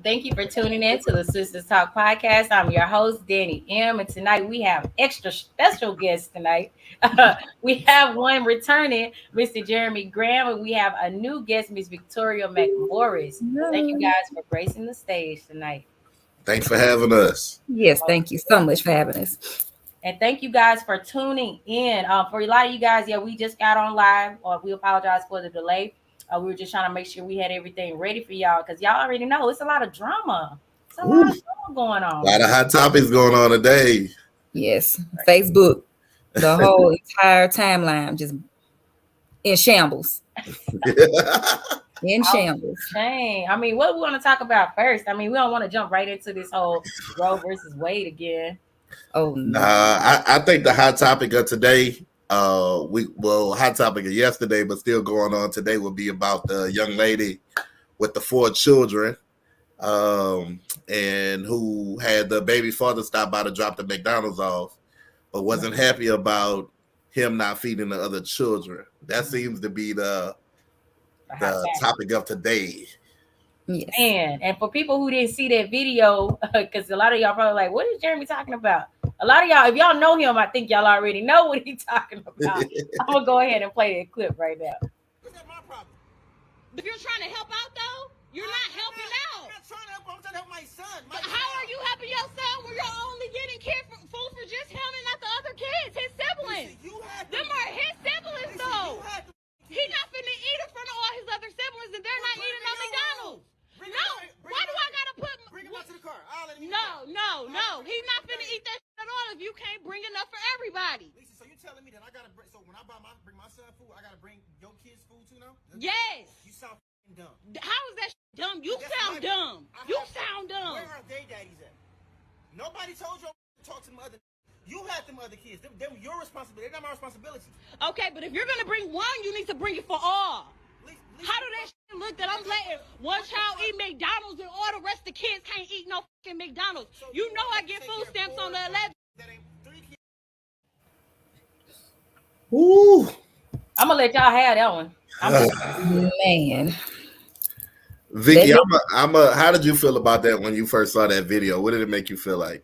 Thank you for tuning in to the Sisters Talk podcast. I'm your host, Danny M. And tonight we have extra special guests tonight. We have one returning, Mr. Jeremy Graham, and we have a new guest, Miss Victoria McMorris. Thank you guys for gracing the stage tonight. Thanks for having us. Yes, thank you so much for having us. And thank you guys for tuning in. For a lot of you guys, yeah, we just got on live. We apologize for the delay. We were just trying to make sure we had everything ready for y'all because y'all already know it's a lot of drama. It's a lot of drama going on. A lot of hot topics going on today. Yes, Facebook, the whole entire timeline just in shambles. In shambles. Shame. I mean, what we want to talk about first? I mean, we don't want to jump right into this whole Roe versus Wade again. Oh no. I think the hot topic of today, hot topic of yesterday, but still going on today, will be about the young lady with the 4 children, and who had the baby father stop by to drop the McDonald's off, but wasn't happy about him not feeding the other children. That seems to be the topic of today. Yes. And for people who didn't see that video, because a lot of y'all probably like, what is Jeremy talking about? A lot of y'all, if y'all know him, I think y'all already know what he's talking about. I'm going to go ahead and play that clip right now. What's that my problem? If you're trying to help out, though, you're not helping out. I'm not trying to help. I'm trying to help my son. How are you helping your son when you're only getting food for just him and not the other kids, his siblings? Them are his siblings, though. He's not finna eat in front of all his other siblings and they're not eating on McDonald's. No, why do I gotta bring him out to the car? No. He's not finna eat that shit at all if you can't bring enough for everybody. Lisa, so you're telling me that I gotta bring, so when I bring my son food, I gotta bring your kids food too now? Yes. You sound dumb. How is that shit dumb? You sound dumb. You sound dumb. Where are they daddies at? Nobody told you to talk to them other. You had them other kids. They're your responsibility. They're not my responsibility. Okay, but if you're gonna bring one, you need to bring it for all. How do that shit look that I'm letting one child eat McDonald's and all the rest of the kids can't eat no fucking McDonald's? So you know I get food stamps on the 11th. That ain't 3 kids. Ooh. I'm going to let y'all have that one. Man. Vicky, how did you feel about that when you first saw that video? What did it make you feel like?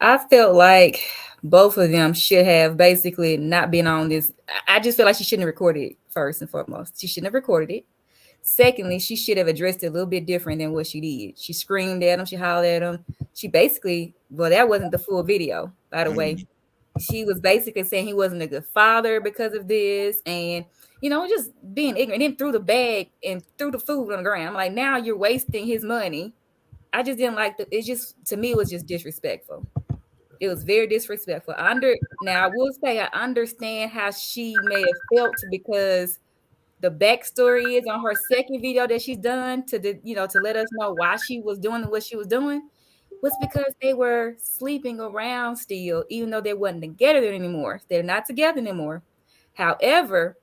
I felt like both of them should have basically not been on this. I just feel like she shouldn't have recorded it, first and foremost. She shouldn't have recorded it. Secondly, she should have addressed it a little bit different than what she did. She screamed at him. She hollered at him. She basically, well, that wasn't the full video, by the way. She was basically saying he wasn't a good father because of this and, just being ignorant. Then threw the bag and threw the food on the ground. I'm like, now you're wasting his money. I just didn't like to me, it was just disrespectful. It was very disrespectful. Now, I will say I understand how she may have felt because the backstory is on her second video that she's done to let us know why she was doing what she was doing was because they were sleeping around still, even though they wasn't together anymore. They're not together anymore. However,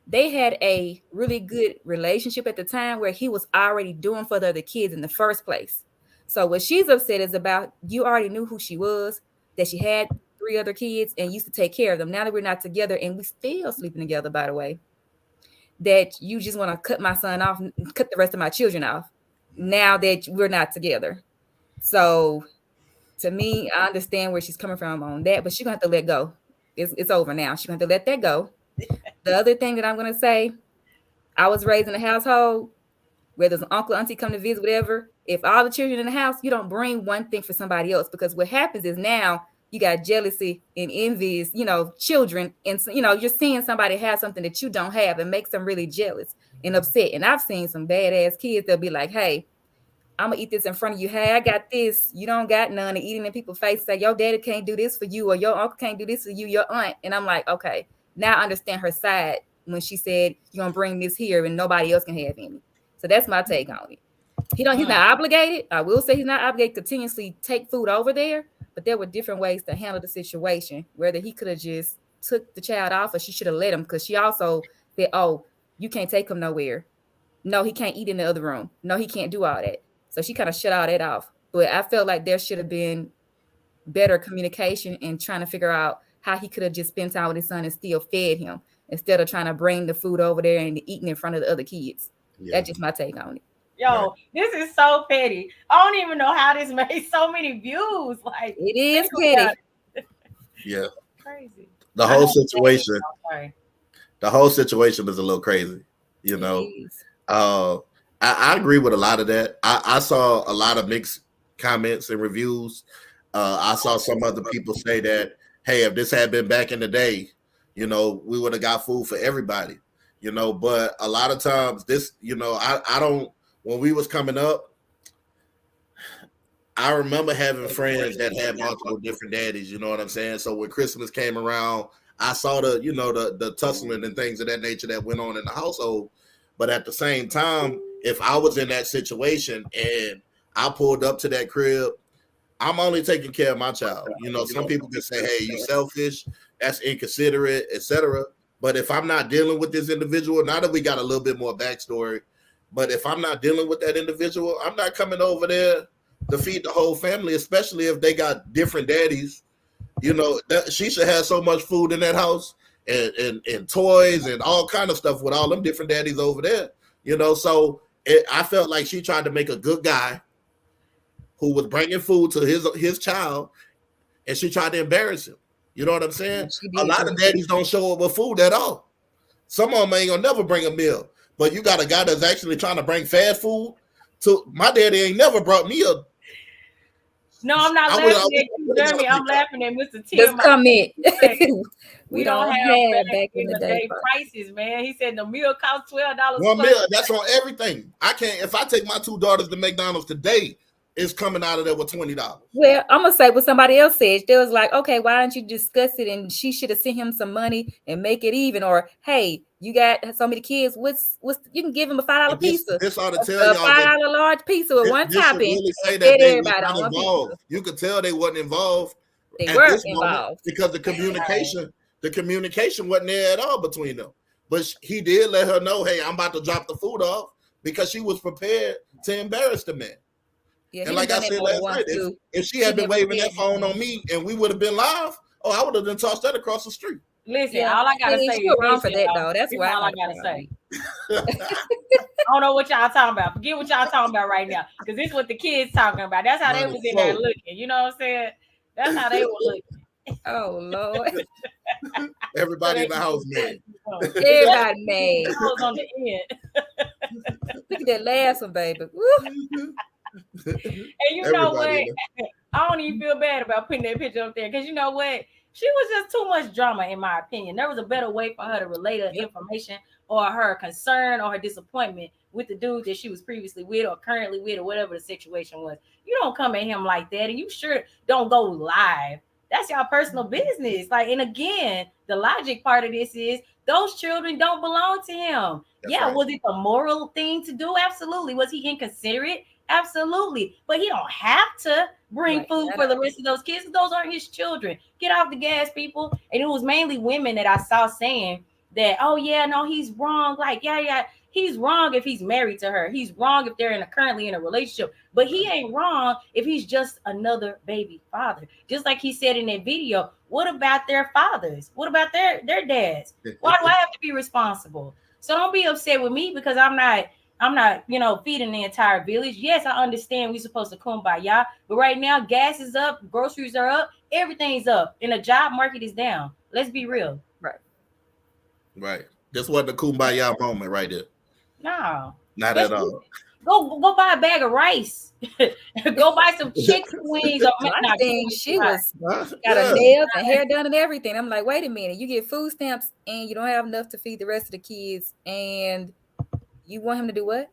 they had a really good relationship at the time where he was already doing for the other kids in the first place. So what she's upset is about, you already knew who she was, that she had 3 other kids and used to take care of them. Now that we're not together and we still sleeping together, by the way, that you just want to cut my son off and cut the rest of my children off now that we're not together. So to me, I understand where she's coming from on that, but she's going to have to let go. It's over now. She's going to have to let that go. The other thing that I'm going to say, I was raised in a household where there's an uncle, auntie come to visit, whatever. If all the children in the house, you don't bring one thing for somebody else, because what happens is now you got jealousy and envious, children. And, you're seeing somebody have something that you don't have and makes them really jealous and upset. And I've seen some badass kids. They'll be like, hey, I'm going to eat this in front of you. Hey, I got this. You don't got none. And eating in people's face, say, your daddy can't do this for you, or your uncle can't do this for you, your aunt. And I'm like, okay, now I understand her side when she said, you're going to bring this here and nobody else can have any. So that's my take on it. He's not obligated. I will say he's not obligated to continuously take food over there, but there were different ways to handle the situation, whether he could have just took the child off or she should have let him, because she also said, oh, you can't take him nowhere. No, he can't eat in the other room. No, he can't do all that. So she kind of shut all that off. But I felt like there should have been better communication and trying to figure out how he could have just spent time with his son and still fed him instead of trying to bring the food over there and eating in front of the other kids. Yeah. That's just my take on it. Yo, this is so petty. I don't even know how this made so many views. Like it is petty. Yeah. Crazy. The whole situation. The whole situation is a little crazy. You know. I agree with a lot of that. I saw a lot of mixed comments and reviews. I saw some other people say that, hey, if this had been back in the day, you know, we would have got food for everybody, you know. But a lot of times this, you know, I don't, when we was coming up, I remember having friends that had multiple different daddies, you know what I'm saying? So when Christmas came around, I saw the, you know, the tussling and things of that nature that went on in the household. But at the same time, if I was in that situation and I pulled up to that crib, I'm only taking care of my child. You know, some people can say, hey, you selfish, that's inconsiderate, etc. But if I'm not dealing with this individual, now that we got a little bit more backstory, but if I'm not dealing with that individual, I'm not coming over there to feed the whole family, especially if they got different daddies. You know, she should have so much food in that house and toys and all kind of stuff with all them different daddies over there. You know, so I felt like she tried to make a good guy who was bringing food to his child, and she tried to embarrass him. You know what I'm saying? A lot of daddies don't show up with food at all. Some of them ain't gonna never bring a meal, but you got a guy that's actually trying to bring fast food. To my daddy ain't never brought me a. No, I'm not laughing at you, Jeremy. I'm laughing at Mr. Tim. Just comment. We don't have back in the day prices, man. He said the meal costs $12. One meal, that's on everything. I can't. If I take my two daughters to McDonald's today, it's coming out of there with $20. Well, I'm gonna say what somebody else said. They was like, okay, why don't you discuss it? And she should have sent him some money and make it even. Or hey, you got so many kids. What's you can give him a $5 pizza. This ought to tell y'all $5 large pizza with one topping. Really say that they weren't involved. You could tell they wasn't involved. They weren't involved because the communication wasn't there at all between them. But he did let her know, hey, I'm about to drop the food off, because she was prepared to embarrass the man. Yeah, and like I said last night, if she had been waving that phone on me and we would have been live, I would have been tossed that across the street. Listen, all I gotta say is wrong for that though. That's why all I gotta say. I don't know what y'all talking about. Forget what y'all talking about right now, because this is what the kids talking about. That's how they was in there looking. You know what I'm saying? That's how they were looking. Oh Lord! Everybody in the house mad. Everybody mad. On the end. Look at that last one, baby. And you know what? I don't even feel bad about putting that picture up there, because you know what? She was just too much drama, in my opinion. There was a better way for her to relate her information or her concern or her disappointment with the dude that she was previously with or currently with or whatever the situation was. You don't come at him like that, and you sure don't go live. That's your personal business. Like, and again, the logic part of this is those children don't belong to him. That's right. Was it the moral thing to do? Absolutely. Was he inconsiderate? Absolutely. But he don't have to bring food for the rest of those kids. Those aren't his children. Get off the gas, people. And it was mainly women that I saw saying that, oh yeah, no, he's wrong. Like, yeah, he's wrong if he's married to her. He's wrong if they're currently in a relationship. But he ain't wrong if he's just another baby father. Just like he said in that video, what about their fathers? What about their dads? Why do I have to be responsible? So don't be upset with me because I'm not, feeding the entire village. Yes, I understand we're supposed to kumbaya, but right now gas is up, groceries are up, everything's up, and the job market is down. Let's be real. Right. This wasn't a kumbaya moment right there. No. Not at all. Go buy a bag of rice. Go buy some chicken wings. I think she was got her nails and hair done and everything. I'm like, wait a minute, you get food stamps and you don't have enough to feed the rest of the kids, and you want him to do what?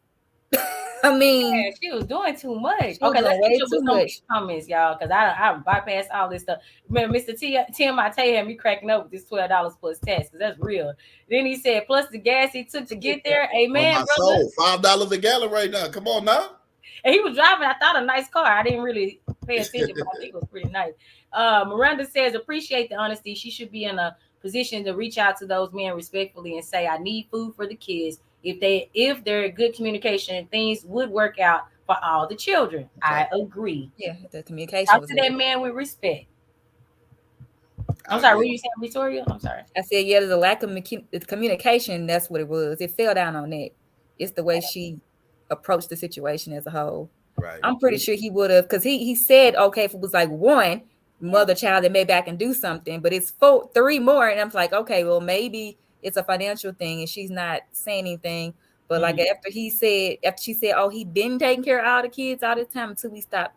I mean, she was doing too much. Okay, let's get too much comments, y'all, because I bypassed all this stuff. Remember, Mr. Tim, I tell him you cracking up with this $12 plus tax, because that's real. Then he said, plus the gas he took to get there. Amen, brother. $5 a gallon right now. Come on now. And he was driving, I thought, a nice car. I didn't really pay attention, but I think it was pretty nice. Miranda says, appreciate the honesty. She should be in a position to reach out to those men respectfully and say, I need food for the kids. If they're good communication, things would work out for all the children. Okay. I agree. Yeah, the communication. Talk to that man with respect. I'm sorry, what you saying, Victoria? I'm sorry. I said, yeah, there's a lack of communication. That's what it was. It fell down on that. It's the way she approach the situation as a whole. Right. I'm pretty sure he would have, because he said, okay, if it was like one mother child, then maybe I can do something, but it's 3 more, and I'm like, okay, well, maybe it's a financial thing, and she's not saying anything. But like after she said, oh, he been taking care of all the kids all this time until we stopped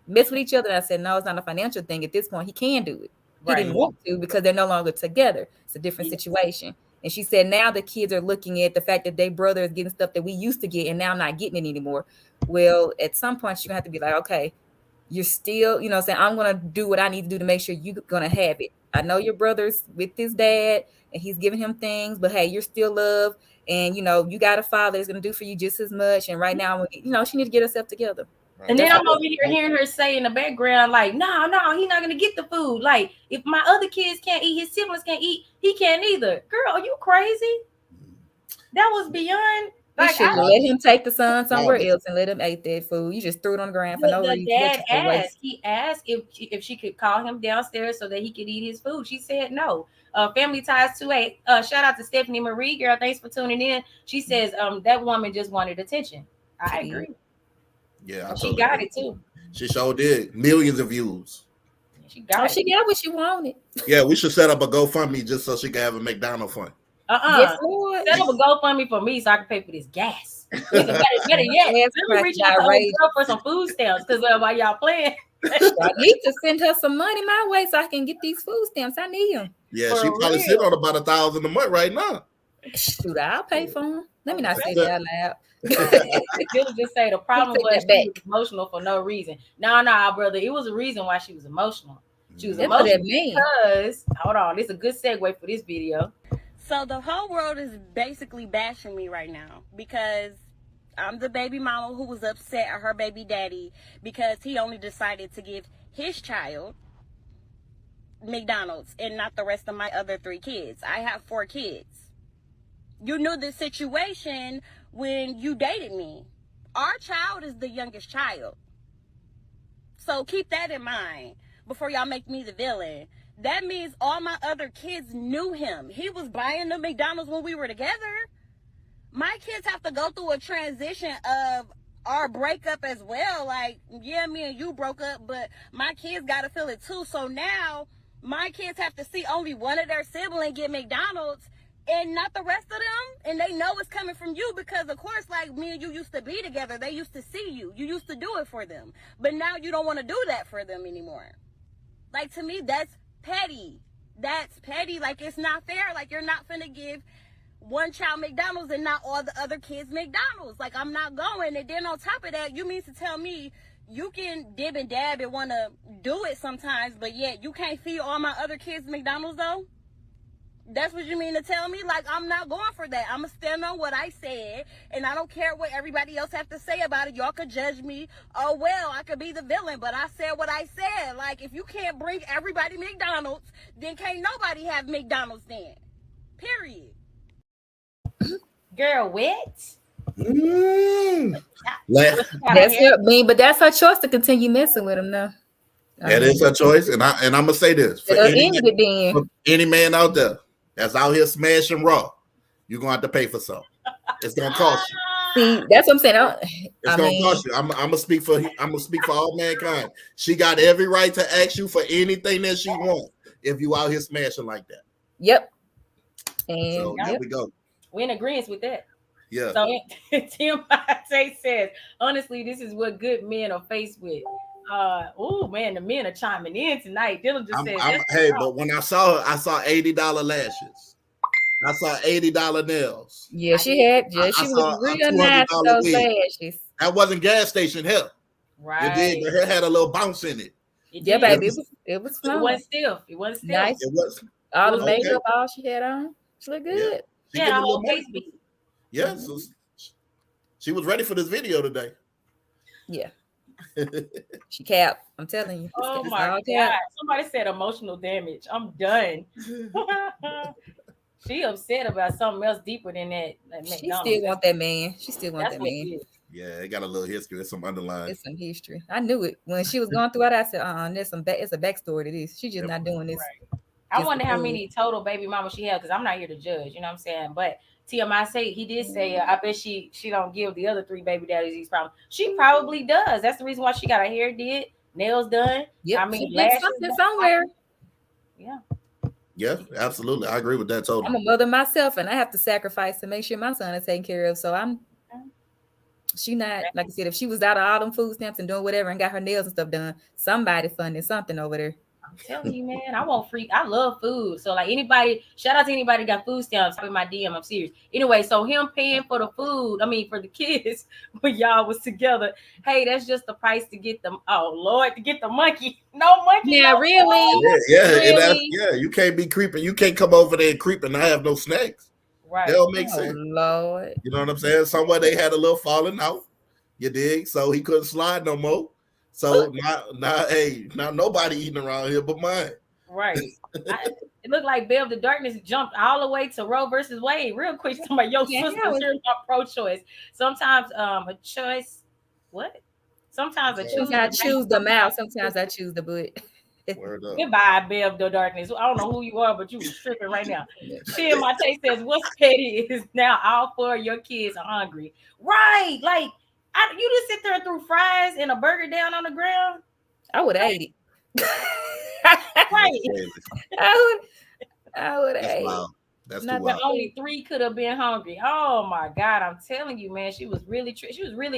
mess with each other. And I said, no, it's not a financial thing. At this point, he can do it. He didn't want to because they're no longer together. It's a different situation. And she said now the kids are looking at the fact that their brother is getting stuff that we used to get and now not getting it anymore. Well, at some point, you're going to have to be like, okay, you're still, you know what I'm saying, I'm going to do what I need to do to make sure you're going to have it. I know your brother's with his dad and he's giving him things, but hey, you're still loved. And, you know, you got a father that's going to do for you just as much. And right now, you know, she needs to get herself together. And then I'm over here hearing her say in the background, like, no, he's not going to get the food. Like, if my other kids can't eat, his siblings can't eat, he can't either. Girl, are you crazy? That was beyond. Like, you should let him take the son somewhere else and let him eat that food. You just threw it on the ground for no reason. Dad asked. He asked if she could call him downstairs so that he could eat his food. She said no. Family Ties 28. Shout out to Stephanie Marie, girl. Thanks for tuning in. She says that woman just wanted attention. I agree. Yeah, she got it too. She sure did. Millions of views. She got what she wanted. Yeah, we should set up a GoFundMe just so she can have a McDonald's fund. Yes, set up a GoFundMe for me so I can pay for this gas. Better yet, let me reach out to her for some food stamps because while y'all playing. I need to send her some money my way so I can get these food stamps. I need them. Yeah, she probably sit on about $1,000 a month right now. Shoot, I'll pay for them. Let me not say that out loud. Just say the problem was she was emotional for no reason. No, brother. It was a reason why she was emotional. She was emotional because, hold on, this is a good segue for this video. So the whole world is basically bashing me right now because I'm the baby mama who was upset at her baby daddy because he only decided to give his child McDonald's and not the rest of my other 3 kids. I have 4 kids. You knew the situation when you dated me. Our child is the youngest child. So keep that in mind before y'all make me the villain. That means all my other kids knew him. He was buying the McDonald's when we were together. My kids have to go through a transition of our breakup as well. Like, yeah, me and you broke up, but my kids got to feel it too. So now my kids have to see only one of their siblings get McDonald's and not the rest of them. And they know it's coming from you because, of course, like me and you used to be together. They used to see you. You used to do it for them. But now you don't want to do that for them anymore. Like, to me, that's petty. That's petty. Like, it's not fair. Like, you're not finna give one child McDonald's and not all the other kids McDonald's. Like, I'm not going. And then on top of that, you mean to tell me you can dib and dab and want to do it sometimes, but yet you can't feed all my other kids McDonald's though? That's what you mean to tell me? Like, I'm not going for that. I'm going to stand on what I said, and I don't care what everybody else have to say about it. Y'all could judge me. Oh, well, I could be the villain, but I said what I said. Like, if you can't bring everybody McDonald's, then can't nobody have McDonald's then. Period. Girl, what? That's her, but that's her choice to continue messing with him now. That is her choice, and I'm gonna say this for any man out there that's out here smashing raw, you're gonna have to pay for something. It's gonna cost you. See, that's what I'm saying. It's gonna cost you. I'm gonna speak for all mankind. She got every right to ask you for anything that she wants if you out here smashing like that. Yep. And so there we go. We're in agreement with that. Yeah. So Tim Mate says, honestly, this is what good men are faced with. Oh man, the men are chiming in tonight. Dylan just said, hey, but when I saw her, I saw $80 lashes. I saw $80 nails. Yeah, she had. Yeah, she was real nice with those lashes. That wasn't gas station hair. Right. It did. The hair had a little bounce in it. Yeah, baby. It was fun. It wasn't still. It wasn't still. Nice. It was. All the makeup, all she had on. She looked good. Yeah, whole face beat. Yeah, so she was ready for this video today. Yeah. She capped. I'm telling you. Oh my God. Somebody said emotional damage. I'm done. She upset about something else deeper than that. She still want that man. She still want that man. Yeah, it got a little history. There's some underlying. It's some history. I knew it. When she was going through it, I said, there's it's a backstory to this. She's just not doing this. Right. I wonder how many total baby mamas she had, because I'm not here to judge, you know what I'm saying? But TMI say he did say, I bet she don't give the other 3 baby daddies these problems. She probably does. That's the reason why she got her hair did, nails done. Yep, I mean, she did something somewhere. Yeah. Yeah, absolutely. I agree with that totally. I'm a mother myself, and I have to sacrifice to make sure my son is taken care of. So she not, like I said, if she was out of all them food stamps and doing whatever and got her nails and stuff done, somebody funded something over there. I'm telling you, man, I want free. I love food. So like anybody, shout out to anybody got food stamps in my DM. I'm serious. Anyway, so him paying for the food, I mean for the kids when y'all was together. Hey, that's just the price to get them. Oh Lord, to get the monkey. No monkey. Yeah, no really? Yeah, Really? you can't be creeping. You can't come over there and creep and I have no snacks. Right. That don't make Oh sense. Lord. You know what I'm saying? Somewhere they had a little falling out. You dig? So he couldn't slide no more. So now nobody eating around here but mine. Right. It looked like Bev the Darkness jumped all the way to Roe versus Wade real quick. Somebody, your sister's here about pro-choice. Sometimes a choice. What? Sometimes a choose. I choose the mouth. Sometimes I choose the butt. Word up. Goodbye, Bev the Darkness. I don't know who you are, but you was tripping right now. Shia Mate says, "What's petty is now all 4 of your kids are hungry." Right? Like, you just sit there and threw fries and a burger down on the ground. I would have ate it. Right. I would have That's ate it. wild. That's Not too wild. that only 3 could have been hungry. Oh my God, I'm telling you, man, she was really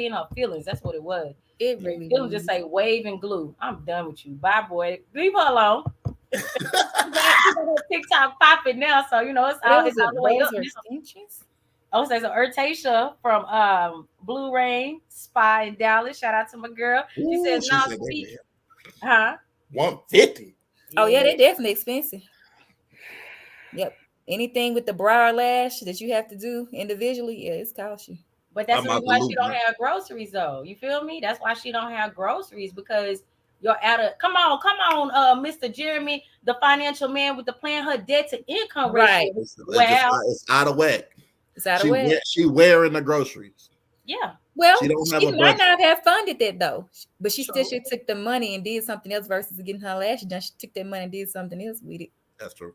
in her feelings. That's what it was. It really Feelings just say wave and glue. I'm done with you. Bye, boy. Leave her alone. TikTok popping now, so you know it's all the way up. Oh, it says Urtacia from Blue Rain Spa in Dallas. Shout out to my girl. She says, "No, speak." Huh? 150. Oh yeah, they're definitely expensive. Yep. Anything with the brow lash that you have to do individually, yeah, it's cost you. But that's why she don't have groceries, though. You feel me? That's why she don't have groceries, because you're at a come on, Mr. Jeremy, the financial man with the plan. Her debt to income ratio. Right. It's out of whack. It's out of whack. She wearing the groceries. Yeah. Well, she might not have funded that though, but she still should took the money and did something else versus getting her lash done. She took that money and did something else with it. That's true.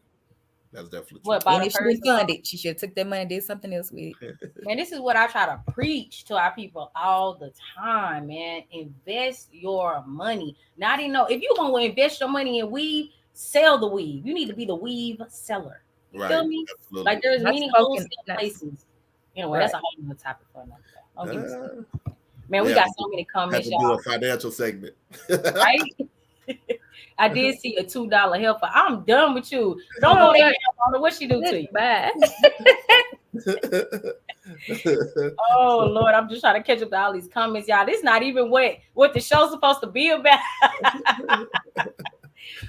That's definitely true. What, and if she didn't fund it, she should have took that money and did something else with it. Man, this is what I try to preach to our people all the time, man. Invest your money. Now, I didn't know if you're going to invest your money in weave, sell the weave. You need to be the weave seller. You feel me? Absolutely. Like there's many wholesale places. Anyway, that's a whole other topic for another day. Man, we got so many comments. Have to do a financial segment. Right? I did see a $2 helper. I'm done with you. Don't know that. What she do to you? Bye. Oh Lord, I'm just trying to catch up to all these comments, y'all. This is not even what the show's supposed to be about.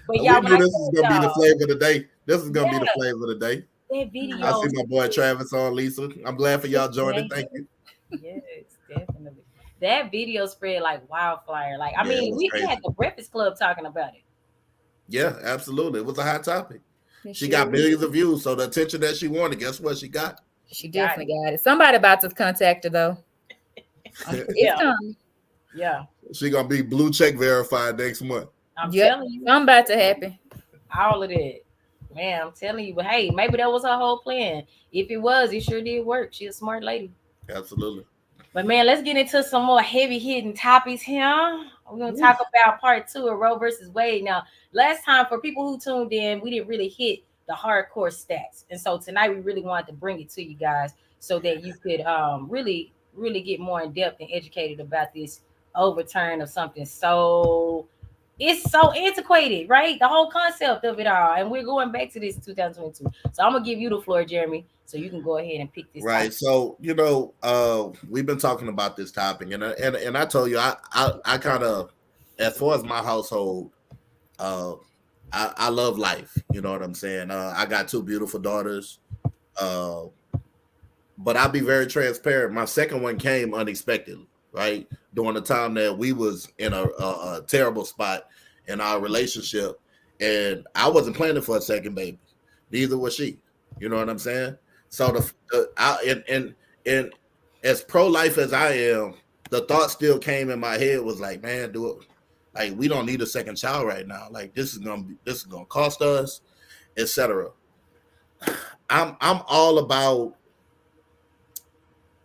But y'all, this is gonna be the flavor of the day. This is gonna be the flavor of the day. That video. I see my boy Travis on, Lisa. I'm glad for y'all joining. Thank you. Yes, definitely. That video spread like wildfire. Like, I mean, we had the Breakfast Club talking about it. Yeah, absolutely. It was a hot topic. She got millions of views, so the attention that she wanted, guess what she got? She definitely got it. Somebody about to contact her though. It's coming. Yeah. She gonna be blue check verified next month. I'm telling you. Something about to happen. All of that. Man, I'm telling you. But hey, maybe that was her whole plan. If it was, it sure did work. She's a smart lady. Absolutely. But man, let's get into some more heavy hitting topics here. We're gonna talk about part 2 of Roe versus Wade. Now, last time, for people who tuned in, we didn't really hit the hardcore stats, and so tonight we really wanted to bring it to you guys so that you could really get more in depth and educated about this overturn of something so antiquated, right? The whole concept of it all, and we're going back to this in 2022. So I'm gonna give you the floor, Jeremy, so you can go ahead and pick this. Right. Topic. So we've been talking about this topic, and I told you I kind of, as far as my household, I love life. You know what I'm saying? I got 2 beautiful daughters, but I'll be very transparent. My second one came unexpectedly, right? During the time that we was in a terrible spot in our relationship, and I wasn't planning for a second baby. Neither was she. You know what I'm saying? So and as pro-life as I am, the thought still came in my head was like, man, do it. Like, we don't need a second child right now. Like, this is gonna cost us, etc. I'm all about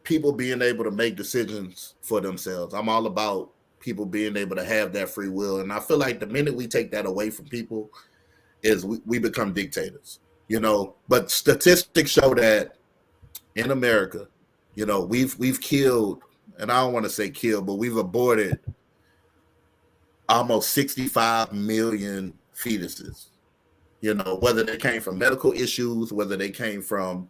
people being able to make decisions for themselves. I'm all about people being able to have that free will. And I feel like the minute we take that away from people is we become dictators, you know. But statistics show that in America, you know, we've killed, and I don't want to say killed, but we've aborted almost 65 million fetuses, you know, whether they came from medical issues, whether they came from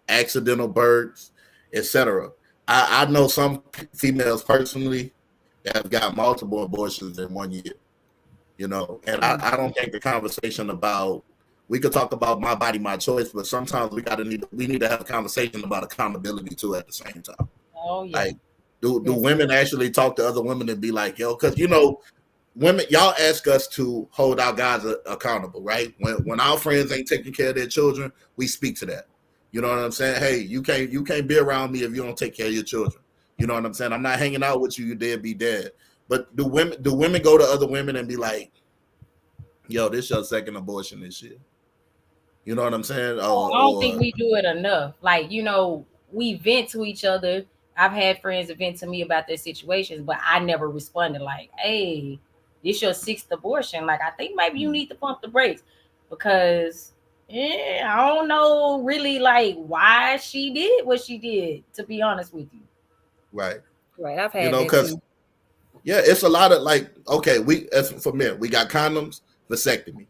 accidental births, etc. I know some females personally that have got multiple abortions in 1 year, you know, and I don't think the conversation about, we could talk about my body, my choice, but sometimes we need to have a conversation about accountability too at the same time. Oh yeah. Like, do women actually talk to other women and be like, yo, because you know, women, y'all ask us to hold our guys accountable, right? When our friends ain't taking care of their children, we speak to that. You know what I'm saying? Hey, you can't be around me if you don't take care of your children. You know what I'm saying? I'm not hanging out with you. You dead dead. But do women go to other women and be like, yo, this your second abortion this year? You know what I'm saying? I don't think we do it enough. Like, you know, we vent to each other. I've had friends vent to me about their situations, but I never responded like, hey, this your sixth abortion. Like, I think maybe you need to pump the brakes, because I don't know really like why she did what she did, to be honest with you. Right. I've had, you know, because it's a lot of like, okay, as for men, we got condoms, vasectomy.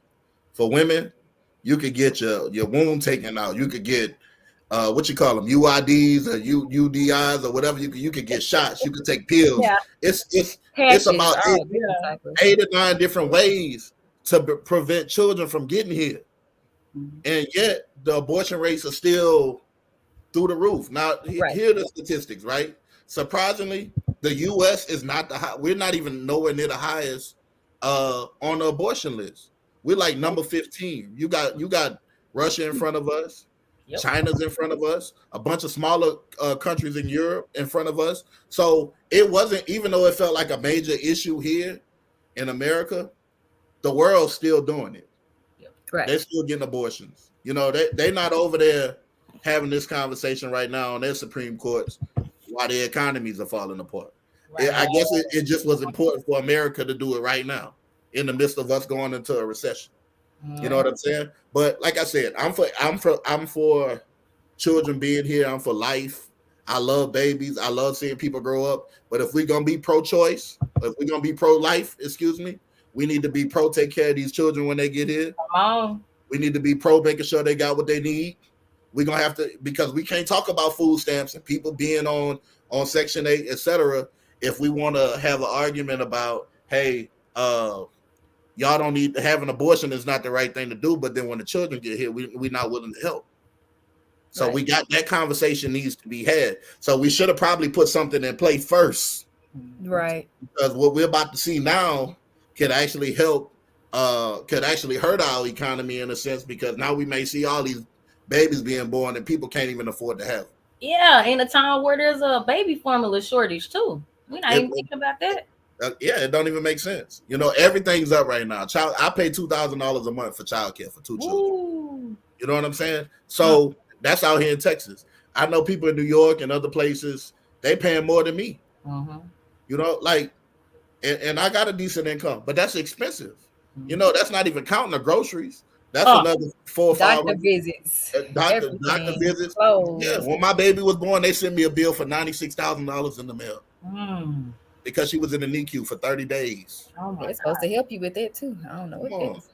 For women, you could get your womb taken out. You could get what you call them, UIDs or UDIs or whatever. You could get shots. You could take pills. Yeah. It's about 8 or 9 different ways to prevent children from getting here, and yet the abortion rates are still through the roof. Now, here are the statistics, right? Surprisingly, the U.S. is not the high. We're not even nowhere near the highest on the abortion list. We're like number 15. You got Russia in front of us. Yep. China's in front of us. A bunch of smaller countries in Europe in front of us. So it wasn't, even though it felt like a major issue here in America, the world's still doing it. Yep. Correct. They're still getting abortions. You know, they're not over there having this conversation right now on their Supreme Courts while their economies are falling apart. Right. I guess it just was important for America to do it right now in the midst of us going into a recession. You know what I'm saying? But like I said, I'm for children being here. I'm for life. I love babies. I love seeing people grow up. But if we're gonna be pro-choice, if we're gonna be pro-life, we need to be pro take care of these children when they get here. Come on. We need to be pro making sure they got what they need. We're gonna have to, because we can't talk about food stamps and people being on Section 8, etc. if we want to have an argument about, hey, y'all don't need to have an abortion is not the right thing to do, but then when the children get here, we're not willing to help. So we got that conversation needs to be had. So we should have probably put something in play first. Right. Because what we're about to see now could actually help, could actually hurt our economy in a sense, because now we may see all these babies being born and people can't even afford to have them. Yeah, in a time where there's a baby formula shortage too. We're not even thinking about that. It don't even make sense. You know, everything's up right now. I pay $2,000 a month for childcare for 2 children. Ooh. You know what I'm saying? So that's out here in Texas. I know people in New York and other places, they paying more than me. You know, like, and I got a decent income, but that's expensive. You know, that's not even counting the groceries. That's another 4 or 5 doctor visits. Doctor visits. Clothes. Yeah, when my baby was born, they sent me a bill for $96,000 in the mail. Because she was in the NICU for 30 days. Oh my! It's supposed to help you with that too. I don't know what it is.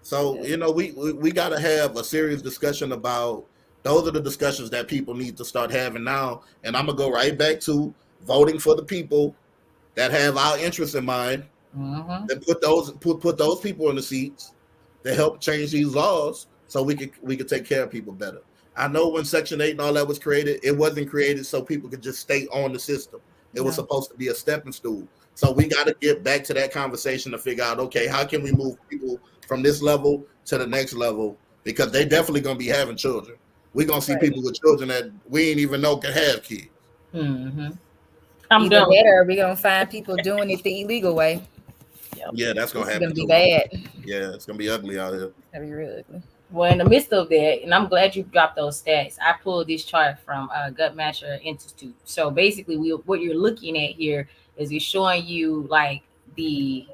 So, you know, we got to have a serious discussion about, those are the discussions that people need to start having now. And I'm going to go right back to voting for the people that have our interests in mind, and put those people in the seats to help change these laws so we could take care of people better. I know when Section 8 and all that was created, it wasn't created so people could just stay on the system. It was supposed to be a stepping stool. So we got to get back to that conversation to figure out, okay, how can we move people from this level to the next level? Because they definitely going to be having children. We're going to see people with children that we ain't even know can have kids. I'm done. Better, we're going to find people doing it the illegal way. Yeah, that's going to happen. It's going to be bad. Yeah, it's going to be ugly out here. It's going to be real ugly. Well, in the midst of that, and I'm glad you dropped those stats, I pulled this chart from Guttmacher Institute. So basically, what you're looking at here is it's showing you like the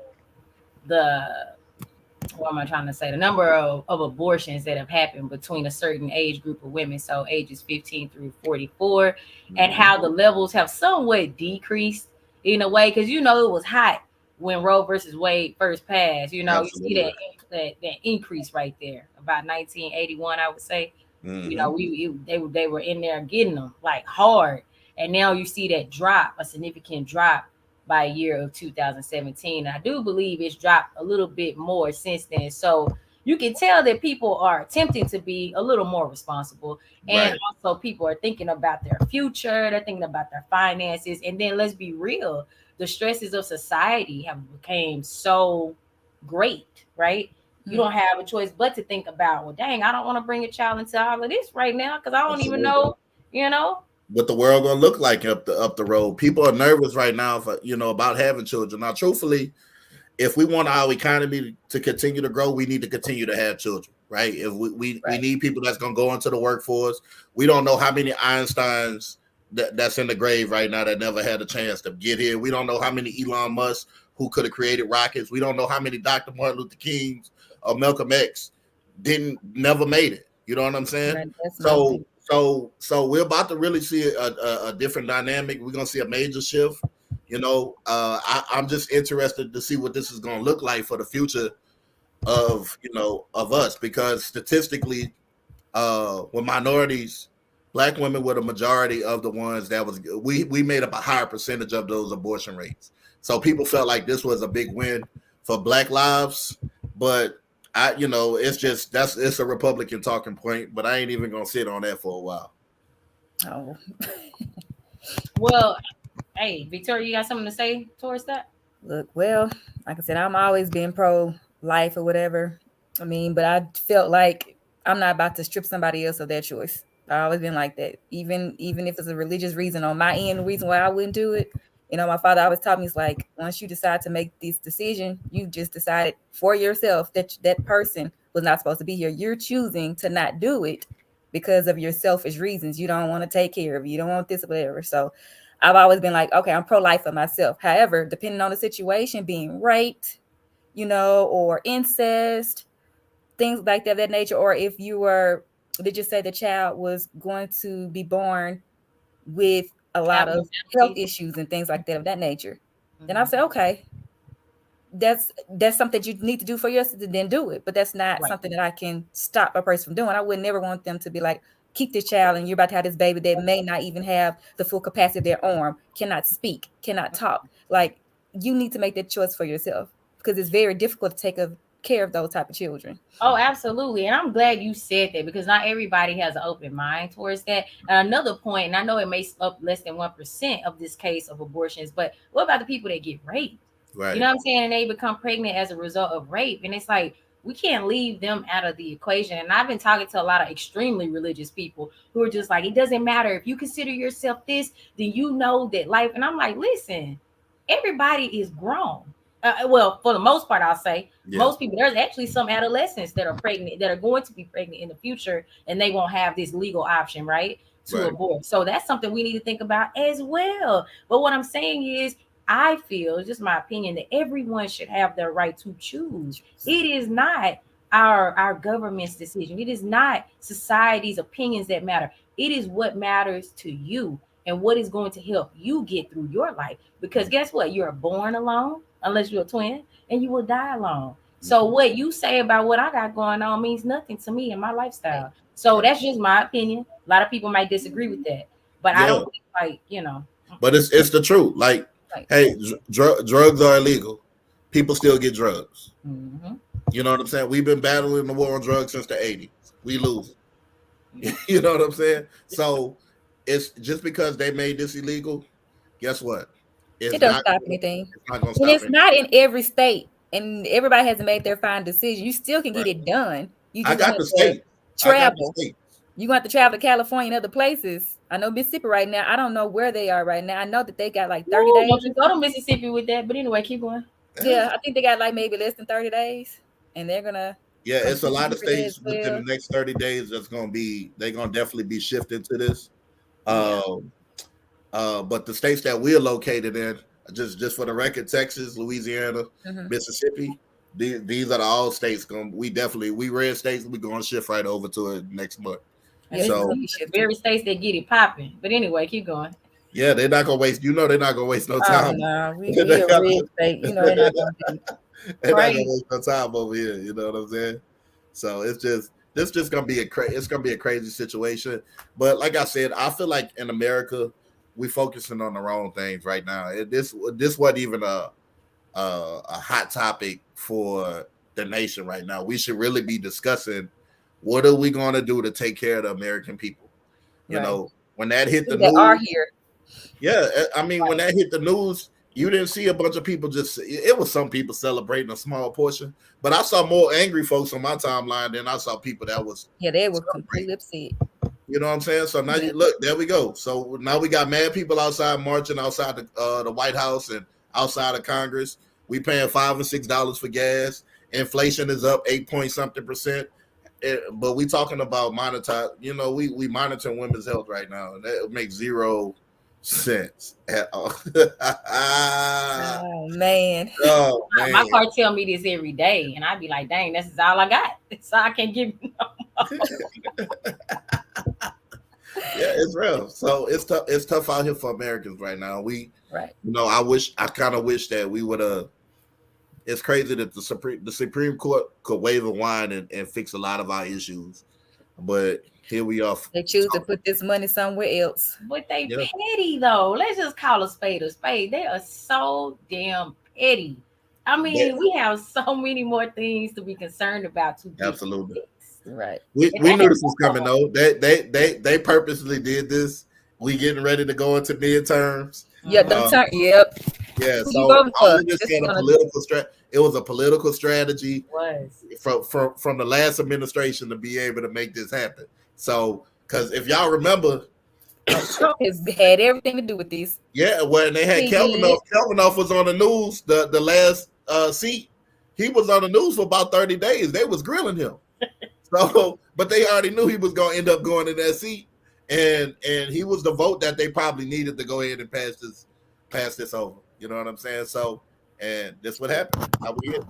what am I trying to say? The number of abortions that have happened between a certain age group of women, so ages 15 through 44, and how the levels have somewhat decreased in a way, because it was hot when Roe versus Wade first passed. Absolutely. You see that increase right there about 1981, I would say. They were in there getting them like hard, and now you see that drop, a significant drop by year of 2017. I do believe it's dropped a little bit more since then. So you can tell that people are attempting to be a little more responsible. And also people are thinking about their future. They're thinking about their finances. And then let's be real, the stresses of society have become so great, right? You don't have a choice but to think about, well, dang, I don't want to bring a child into all of this right now because I don't even know, what the world gonna look like up the road. People are nervous right now for about having children. Now, truthfully, if we want our economy to continue to grow, we need to continue to have children, right? If we need people that's gonna go into the workforce. We don't know how many Einsteins that's in the grave right now that never had a chance to get here. We don't know how many Elon Musk who could have created rockets. We don't know how many Dr. Martin Luther Kings or Malcolm X never made it. You know what I'm saying? Right, So we're about to really see a different dynamic. We're gonna see a major shift. I'm just interested to see what this is gonna look like for the future of us, because statistically, when minorities, Black women were the majority of the ones that we made up a higher percentage of those abortion rates. So people felt like this was a big win for Black lives, but it's a Republican talking point, but I ain't even gonna sit on that for a while. Oh. Well, hey, Victoria, you got something to say towards that? Look, well, like I said, I'm always been pro-life or whatever. I mean, but I felt like I'm not about to strip somebody else of their choice. I've always been like that. Even if it's a religious reason on my end, the reason why I wouldn't do it. My father always taught me, it's like, once you decide to make this decision, you just decided for yourself that that person was not supposed to be here. You're choosing to not do it because of your selfish reasons. You don't want to take care of you. You don't want this or whatever. So I've always been like, okay, I'm pro-life for myself. However, depending on the situation, being raped, or incest, things like that nature, or if you were, did you say the child was going to be born with a lot of health issues and things like that of that nature, then I say, okay, that's something you need to do for yourself, then do it. But that's not something that I can stop a person from doing. I would never want them to be like, keep this child and you're about to have this baby that may not even have the full capacity of their arm, cannot speak, cannot talk. Like, you need to make that choice for yourself, because it's very difficult to take care of those type of children. Oh, absolutely. And I'm glad you said that, because not everybody has an open mind towards that. And another point, and I know it makes up less than 1% of this case of abortions, but what about the people that get raped? Right. You know what I'm saying? And they become pregnant as a result of rape. And it's like, we can't leave them out of the equation. And I've been talking to a lot of extremely religious people who are just like, it doesn't matter if you consider yourself this, then you know that life. And I'm like, listen, everybody is grown. Well, for the most part, I'll say most people, there's actually some adolescents that are pregnant, that are going to be pregnant in the future, and they won't have this legal option, right, to abort. So that's something we need to think about as well. But what I'm saying is, I feel, it's just my opinion, that everyone should have their right to choose. It is not our government's decision. It is not society's opinions that matter. It is what matters to you and what is going to help you get through your life. Because guess what? You're born alone, unless you're a twin, and you will die alone. So what you say about what I got going on means nothing to me and my lifestyle. So that's just my opinion. A lot of people might disagree with that, but I don't think, But it's the truth. Like, hey, drugs are illegal. People still get drugs. Mm-hmm. You know what I'm saying? We've been battling the war on drugs since the 80s. We lose. You know what I'm saying? So it's just because they made this illegal, guess what? It doesn't stop anything. It's not going to stop anything. Not in every state, and everybody hasn't made their final decision. You still can get it done. You just got the state. Travel. You want to travel to California and other places. I know Mississippi right now. I don't know where they are right now. I know that they got like 30 days. Don't you go to Mississippi with that? But anyway, keep going. Yeah, I think they got like maybe less than 30 days, and they're gonna Yeah, it's a lot of states well. within the next 30 days they're gonna definitely be shifting to this. Yeah. But the states that we're located in, just for the record, Texas, Louisiana, Mississippi, these are all states we red states, we're gonna shift right over to it next month. And so very states that get it popping. But anyway, keep going. Yeah, they're not gonna waste. They're not gonna waste no time. No, we a red state. They're not gonna be. They're not gonna waste no time over here. You know what I'm saying? So it's just gonna be it's gonna be a crazy situation. But like I said, I feel like in America, we're focusing on the wrong things right now. This wasn't even a hot topic for the nation right now. We should really be discussing what are we going to do to take care of the American people. You know, when that hit the news, are here. Yeah, I mean, when that hit the news, you didn't see a bunch of people it was some people celebrating a small portion, but I saw more angry folks on my timeline than I saw people that was. Yeah, they were completely upset. You know what I'm saying? So now you look, there we go. So now we got mad people outside marching outside the White House and outside of Congress. We paying $5 and $6 for gas. Inflation is up 8-point-something%. But we talking about monetize. You know, we monitor women's health right now, and that makes 0 sense at all. Oh man. My car tell me this every day, and I'd be like, "Dang, this is all I got. So I can't give you no Yeah, it's real. So it's tough. It's tough out here for Americans right now. You know, I kind of wish that we would have. It's crazy that the Supreme Court could wave a wand and fix a lot of our issues, but here we are. They choose to put this money somewhere else. But they petty though. Let's just call a spade a spade. They are so damn petty. I mean, we have so many more things to be concerned about. Absolutely. Right. We knew this was coming though. They purposely did this. We getting ready to go into midterms. Yeah, yep. Yeah, so all of this had a political strategy. It was a political strategy from the last administration to be able to make this happen. So, because if y'all remember, Trump has had everything to do with this. Yeah, when they had Kelvinoff was on the news, the last seat, he was on the news for about 30 days. They was grilling him. So, but they already knew he was going to end up going in that seat, and he was the vote that they probably needed to go ahead and pass this over. You know what I'm saying? So, and this what happened. How we get.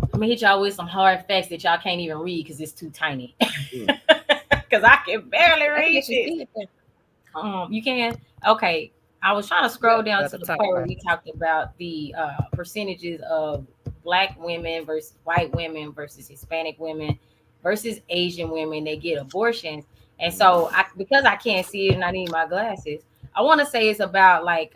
I'm gonna hit y'all with some hard facts that y'all can't even read because it's too tiny. Because I can barely read it. You can? Okay. I was trying to scroll down to the part where we talked about the percentages of Black women versus white women versus Hispanic women versus Asian women that get abortions. And so because I can't see it and I need my glasses, I want to say it's about like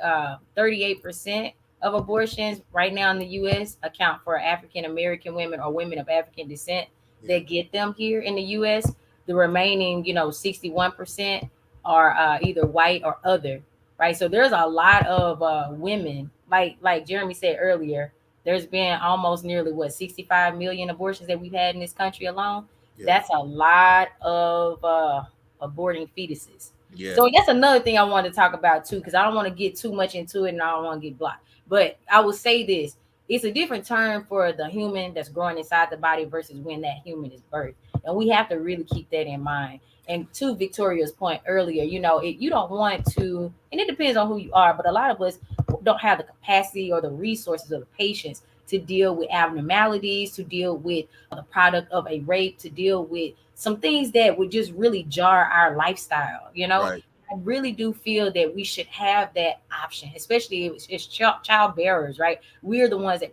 38% of abortions right now in the U.S. account for African American women or women of African descent that get them here in the U.S. The remaining, 61% are either white or other, right? So there's a lot of women, like Jeremy said earlier, there's been almost nearly 65 million abortions that we've had in this country alone. Yeah. That's a lot of aborting fetuses. Yeah. So that's another thing I want to talk about too, because I don't want to get too much into it and I don't want to get blocked. But I will say this: it's a different term for the human that's growing inside the body versus when that human is birthed, and we have to really keep that in mind. And to Victoria's point earlier, you don't want to, and it depends on who you are, but a lot of us don't have the capacity or the resources or the patience to deal with abnormalities, to deal with the product of a rape, to deal with some things that would just really jar our lifestyle, Right. I really do feel that we should have that option, especially if it's child bearers, right? We're the ones that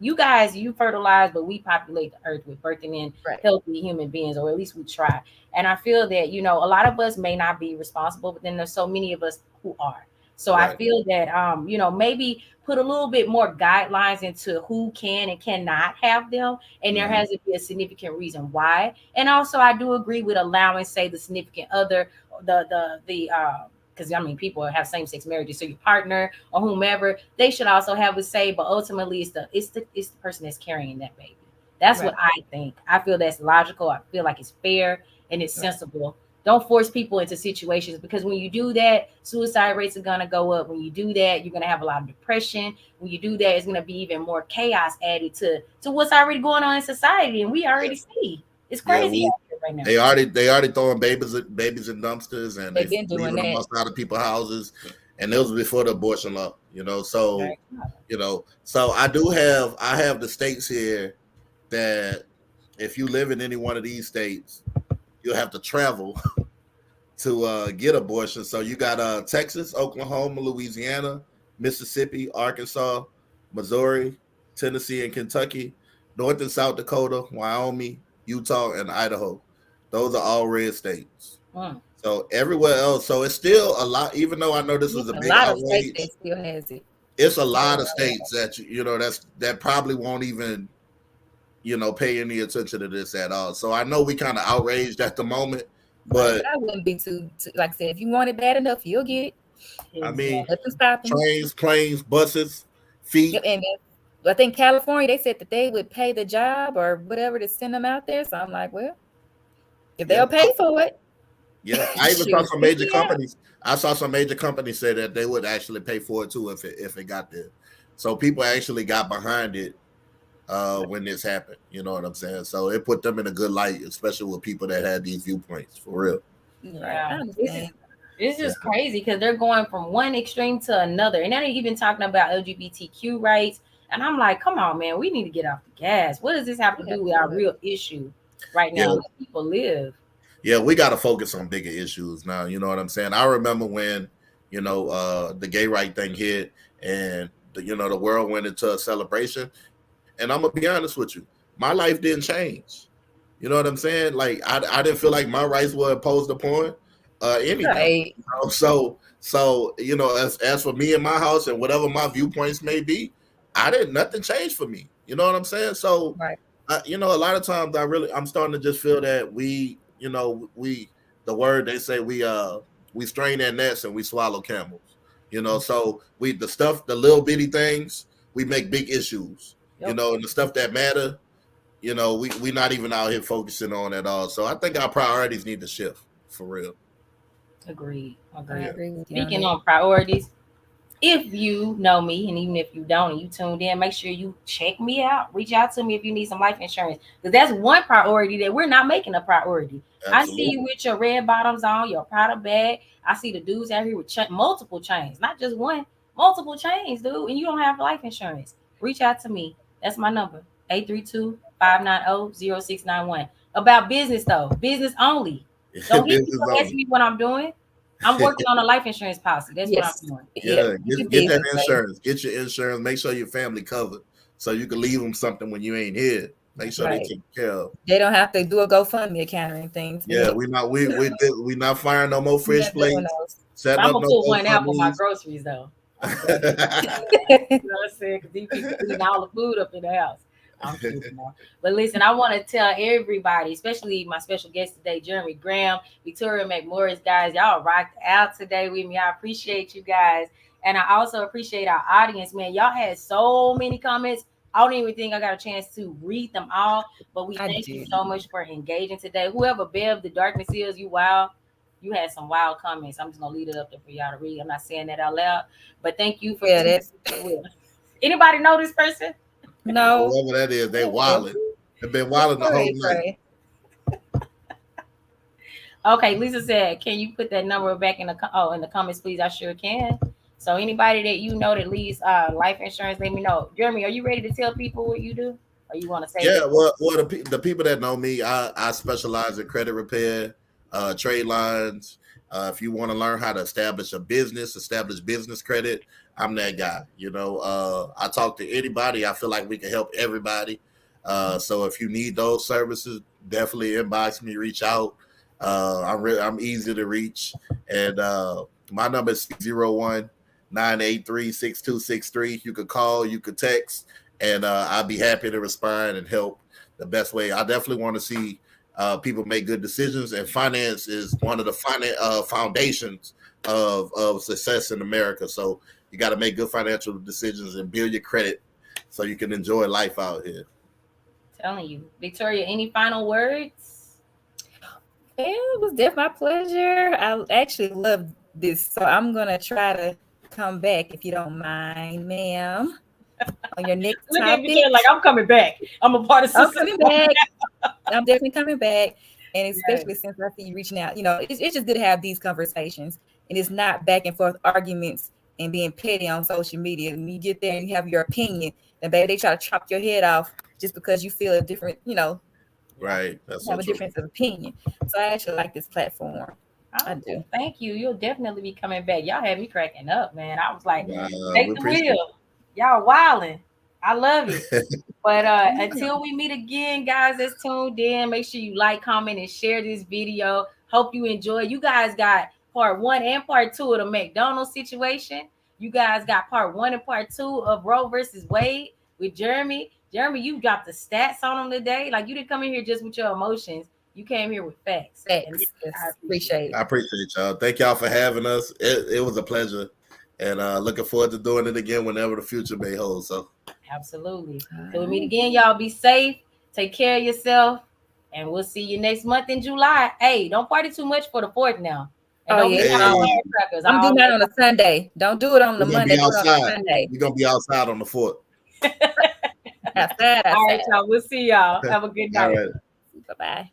you fertilize, but we populate the earth with birthing in healthy human beings, or at least we try. And I feel that, a lot of us may not be responsible, but then there's so many of us who are. So right. I feel that, maybe put a little bit more guidelines into who can and cannot have them. And there has to be a significant reason why. And also I do agree with allowing, say, the significant other, because people have same-sex marriages, so your partner or whomever, they should also have a say, but ultimately it's the person that's carrying that baby. That's right. What I think. I feel that's logical. I feel like it's fair and it's sensible Don't force people into situations, because when you do that, suicide rates are going to go up. When you do that, you're going to have a lot of depression. When you do that, it's going to be even more chaos added to what's already going on in society. And we already see it's crazy right now. They already throwing babies in dumpsters, and they've been doing leaving them outside of people's houses. And it was before the abortion law, So so I have the states here that if you live in any one of these states, you'll have to travel to get abortion. So you got Texas, Oklahoma, Louisiana, Mississippi, Arkansas, Missouri, Tennessee, and Kentucky, North and South Dakota, Wyoming, Utah, and Idaho. Those are all red states. So everywhere else, so it's still a lot. Even though I know this was a big outrage, it still has it. It's a lot of states that that probably won't even pay any attention to this at all. So I know we kind of outraged at the moment, but I wouldn't be too like I said, if you want it bad enough, you'll get it. I mean, trains, planes, buses, feet. And I think California, they said that they would pay the job or whatever to send them out there. So I'm like, well, if they'll pay for it. Yeah, I even saw some major companies. I saw some major companies say that they would actually pay for it too if it got there. So people actually got behind it when this happened. You know what I'm saying? So it put them in a good light, especially with people that had these viewpoints for real. Yeah, it's just crazy because they're going from one extreme to another, and they're even talking about LGBTQ rights. And I'm like, come on, man, we need to get off the gas. What does this have to do with our real issue right now? Where people live. Yeah, we got to focus on bigger issues now. You know what I'm saying? I remember when, the gay right thing hit and, the world went into a celebration. And I'm going to be honest with you. My life didn't change. You know what I'm saying? Like, I didn't feel like my rights were imposed upon anything. Right. So, as for me and my house and whatever my viewpoints may be, nothing changed for me. You know what I'm saying? So, a lot of times I'm starting to just feel that the word they say we strain at nets and we swallow camels, so the little bitty things, we make big issues, and the stuff that matter, we not even out here focusing on at all. So I think our priorities need to shift for real. Agreed. Yeah. Speaking on priorities, if you know me, and even if you don't, and you tuned in, make sure you check me out. Reach out to me if you need some life insurance, because that's one priority that we're not making a priority. Absolutely. I see you with your red bottoms on, your Prada bag. I see the dudes out here with multiple chains, not just one, multiple chains, dude, and you don't have life insurance. Reach out to me. That's my number, 832-590-0691. About business, though. Business only. Don't hit me ask me what I'm doing. I'm working on a life insurance policy. That's what I'm doing. Yeah, get that insurance. Get your insurance. Make sure your family covered, so you can leave them something when you ain't here. Make sure they take care of. They don't have to do a GoFundMe account or anything. Yeah, we not firing no more fish plates. I'm gonna put one out for my groceries though. You know what I'm saying? Because these people eating all the food up in the house. But listen, I want to tell everybody, especially my special guest today, Jeremy Graham, Victoria McMorris, guys, y'all rocked out today with me. I appreciate you guys. And I also appreciate our audience, man. Y'all had so many comments. I don't even think I got a chance to read them all, but we thank you so much for engaging today. Whoever Bev the Darkness is, you wild. You had some wild comments. I'm just going to leave it up there for y'all to read. I'm not saying that out loud, but thank you for Anybody know this person? No. Whoever that is, they wilding. They've been wilding the whole night. Okay, Lisa said, can you put that number back in the comments, please? I sure can. So anybody that you know that leaves life insurance, let me know. Jeremy, are you ready to tell people what you do? Or you want to say? Yeah, well, the people that know me, I specialize in credit repair, trade lines. If you want to learn how to establish business credit, I'm that guy. I talk to anybody. I feel like we can help everybody. So if you need those services, definitely inbox me, reach out. I'm easy to reach. And my number is 601-983-6263. You could call, you could text, and I'll be happy to respond and help the best way. I definitely want to see people make good decisions, and finance is one of the foundations of success in America. So you got to make good financial decisions and build your credit so you can enjoy life out here. Telling you, Victoria, any final words? It was definitely my pleasure. I actually loved this, so I'm gonna try to come back if you don't mind, ma'am, on your next Look topic. at me like I'm coming back. I'm a part of I'm Sister coming back. I'm definitely coming back, and especially since I see you reaching out. You know, it's just good to have these conversations, and it's not back and forth arguments and being petty on social media. When you get there and you have your opinion, then baby, they try to chop your head off just because you feel a different, Right. That's have so a true. difference of opinion. So I actually like this platform. I do. Thank you. You'll definitely be coming back. Y'all had me cracking up, man. I was like, We take the appreciate wheel. Y'all wilding. I love it. But until we meet again, guys, that's tuned in. Make sure you like, comment, and share this video. Hope you enjoy. You guys got part 1 and part 2 of the McDonald's situation. You guys got part 1 and part 2 of Roe versus Wade with Jeremy. Jeremy, you dropped the stats on them today. Like, you didn't come in here just with your emotions. You came here with facts. Facts. I appreciate it. I appreciate y'all. Thank y'all for having us. It was a pleasure. And looking forward to doing it again whenever the future may hold. So absolutely. Till we meet again, y'all be safe. Take care of yourself. And we'll see you next month in July. Hey, don't party too much for the 4th now. And I'm doing that on a Sunday. Don't do it on the Monday. Do it on a Sunday. We're going to be outside on the 4th. Outside. All right, y'all. We'll see y'all. Have a good night. All right. Bye-bye.